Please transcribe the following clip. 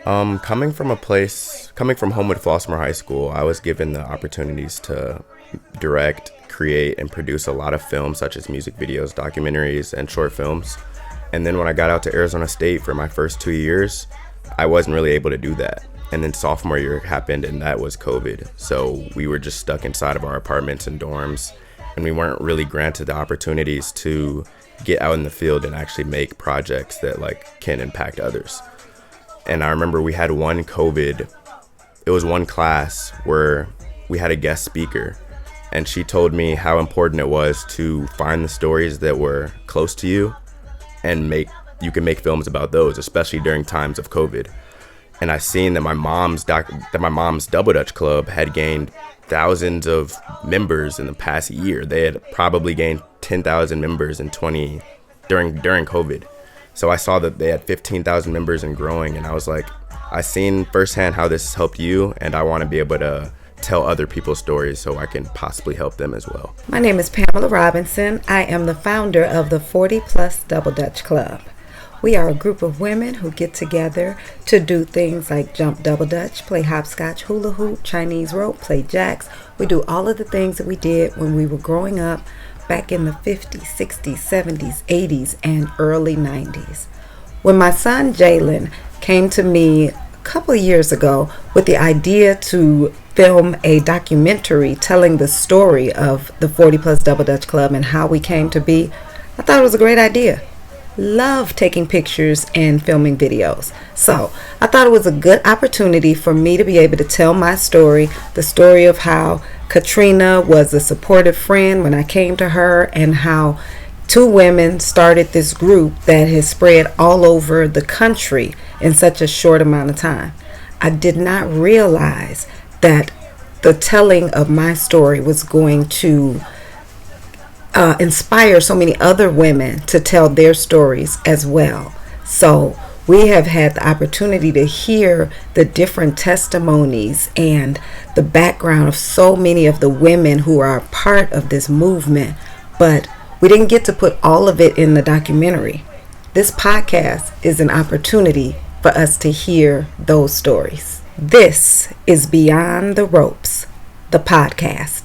Coming from Homewood Flossmoor High School, I was given the opportunities to direct, create, and produce a lot of films such as music videos, documentaries, and short films. And then when I got out to Arizona State for my first 2 years, I wasn't really able to do that. And then sophomore year happened, and that was COVID. So we were just stuck inside of our apartments and dorms, and we weren't really granted the opportunities to get out in the field and actually make projects that can impact others. And I remember we had it was one class where we had a guest speaker, and she told me how important it was to find the stories that were close to you and you can make films about those, especially during times of COVID. And I seen that my mom's Double Dutch Club had gained thousands of members in the past year. They had probably gained 10,000 members during COVID. So I saw that they had 15,000 members and growing, and I was like, I seen firsthand how this helped you, and I want to be able to tell other people's stories so I can possibly help them as well. My name is Pamela Robinson. I am the founder of the 40 Plus Double Dutch Club. We are a group of women who get together to do things like jump double dutch, play hopscotch, hula hoop, Chinese rope, play jacks. We do all of the things that we did when we were growing up back in the 50s, 60s, 70s, 80s, and early 90s. When my son Jalen came to me a couple of years ago with the idea to film a documentary telling the story of the 40 Plus Double Dutch Club and how we came to be, I thought it was a great idea. Love taking pictures and filming videos. So I thought it was a good opportunity for me to be able to tell my story, the story of how Katrina was a supportive friend when I came to her, and how two women started this group that has spread all over the country in such a short amount of time. I did not realize that the telling of my story was going to inspire so many other women to tell their stories as well. So we have had the opportunity to hear the different testimonies and the background of so many of the women who are a part of this movement, but we didn't get to put all of it in the documentary. This podcast is an opportunity for us to hear those stories. This is Beyond the Ropes, the podcast.